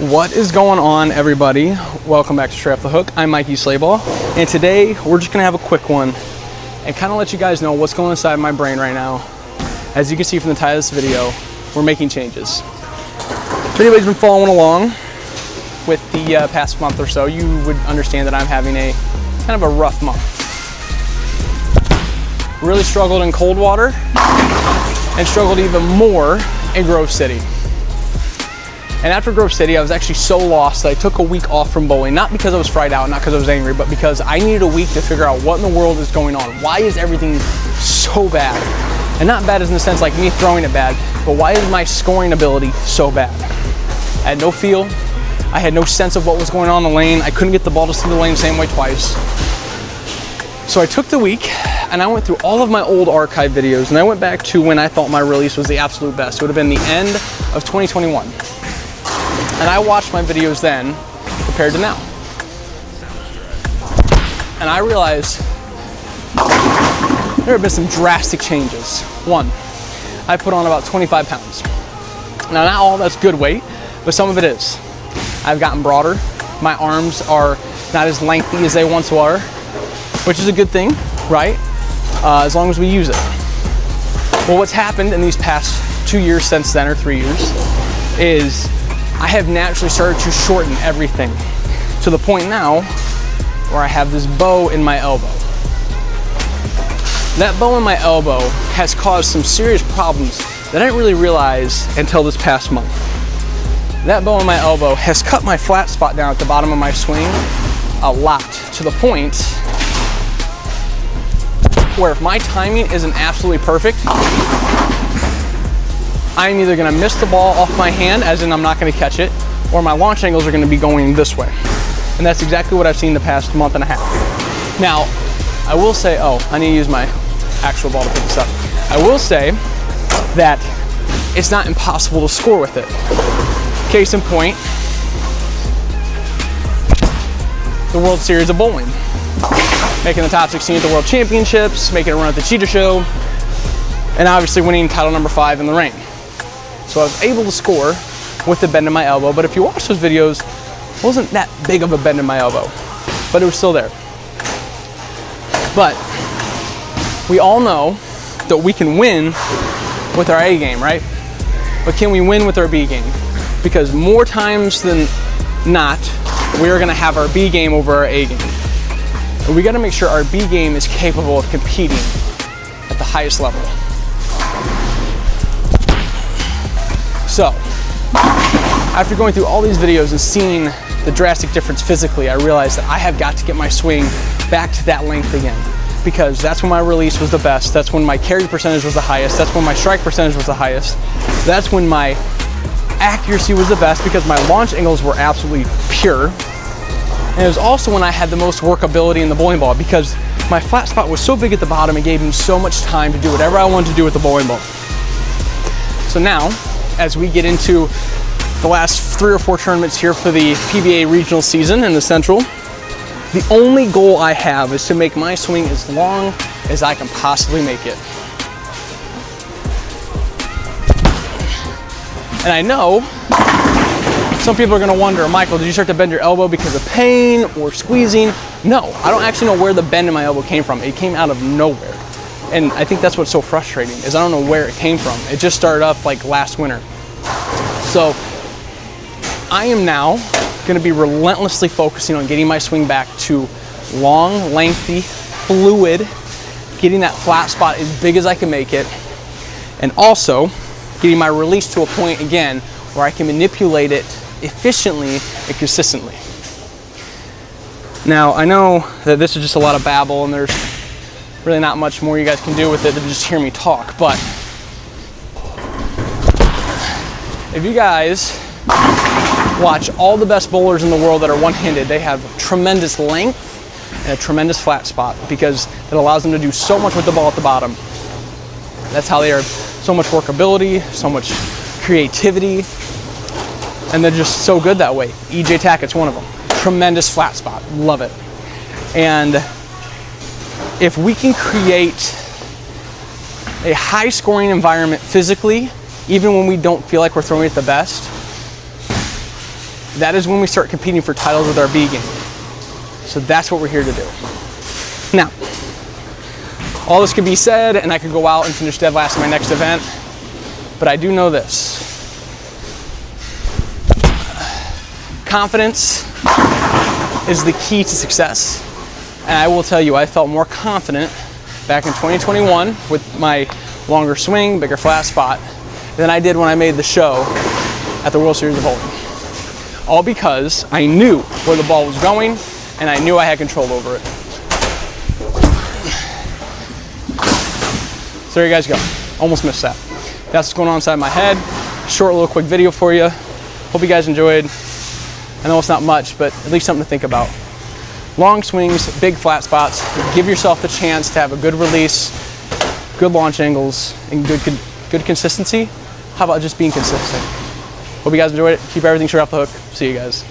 What is going on, everybody? Welcome back to Straight Off the Hook. I'm Mikey Slayball, and today we're just gonna have a quick one and kind of let you guys know what's going inside my brain right now. As you can see from the title of this video, we're making changes. If anybody's been following along with the past month or so, you would understand that I'm having a kind of a rough month. Really struggled in cold water and struggled even more in Grove City. And after Grove City, I was actually so lost that I took a week off from bowling, not because I was fried out, not because I was angry, but because I needed a week to figure out what in the world is going on. Why is everything so bad? And not bad as in the sense like me throwing it bad, but why is my scoring ability so bad? I had no feel. I had no sense of what was going on in the lane. I couldn't get the ball to see the lane the same way twice. So I took the week and I went through all of my old archive videos and I went back to when I thought my release was the absolute best. It would have been the end of 2021. And I watched my videos then compared to now. And I realized there have been some drastic changes. One, I put on about 25 pounds. Now, not all that's good weight, but some of it is. I've gotten broader. My arms are not as lengthy as they once were, which is a good thing, right? As long as we use it. Well, what's happened in these past 2 years since then, or 3 years, is I have naturally started to shorten everything to the point now where I have this bow in my elbow. That bow in my elbow has caused some serious problems that I didn't really realize until this past month. That bow in my elbow has cut my flat spot down at the bottom of my swing a lot, to the point where if my timing isn't absolutely perfect, I'm either gonna miss the ball off my hand, as in I'm not gonna catch it, or my launch angles are gonna be going this way. And that's exactly what I've seen the past month and a half. Now, I will say, I need to use my actual ball to pick this up. I will say that it's not impossible to score with it. Case in point, the World Series of Bowling. Making the top 16 at the World Championships, making a run at the Cheetah Show, and obviously winning title number 5 in the ring. So I was able to score with the bend in my elbow, but if you watch those videos, it wasn't that big of a bend in my elbow, but it was still there. But we all know that we can win with our A game, right? But can we win with our B game? Because more times than not, we are gonna have our B game over our A game. And we gotta make sure our B game is capable of competing at the highest level. So, after going through all these videos and seeing the drastic difference physically, I realized that I have got to get my swing back to that length again, because that's when my release was the best, that's when my carry percentage was the highest, that's when my strike percentage was the highest, that's when my accuracy was the best, because my launch angles were absolutely pure. And it was also when I had the most workability in the bowling ball, because my flat spot was so big at the bottom, it gave me so much time to do whatever I wanted to do with the bowling ball. So now, as we get into the last 3 or 4 tournaments here for the PBA regional season in the Central, the only goal I have is to make my swing as long as I can possibly make it. And I know some people are gonna wonder, Michael, did you start to bend your elbow because of pain or squeezing? No, I don't actually know where the bend in my elbow came from. It came out of nowhere. And I think that's what's so frustrating, is I don't know where it came from. It just started up like last winter. So I am now gonna be relentlessly focusing on getting my swing back to long, lengthy, fluid, getting that flat spot as big as I can make it, and also getting my release to a point again where I can manipulate it efficiently and consistently. Now, I know that this is just a lot of babble and there's really not much more you guys can do with it than just hear me talk, but if you guys watch all the best bowlers in the world that are one-handed, they have tremendous length and a tremendous flat spot, because it allows them to do so much with the ball at the bottom. That's how they are so much workability, so much creativity, and they're just so good that way. EJ Tackett's one of them. Tremendous flat spot, love it. And if we can create a high scoring environment physically, even when we don't feel like we're throwing it the best, that is when we start competing for titles with our B game. So that's what we're here to do. Now, all this could be said, and I could go out and finish dead last in my next event, but I do know this. Confidence is the key to success. And I will tell you, I felt more confident back in 2021 with my longer swing, bigger flat spot, than I did when I made the show at the World Series of Bowling. All because I knew where the ball was going, and I knew I had control over it. So there you guys go. Almost missed that. That's what's going on inside my head. Short little quick video for you. Hope you guys enjoyed. I know it's not much, but at least something to think about. Long swings, big flat spots. Give yourself the chance to have a good release, good launch angles, and good consistency. How about just being consistent? Hope you guys enjoyed it. Keep everything straight off the hook. See you guys.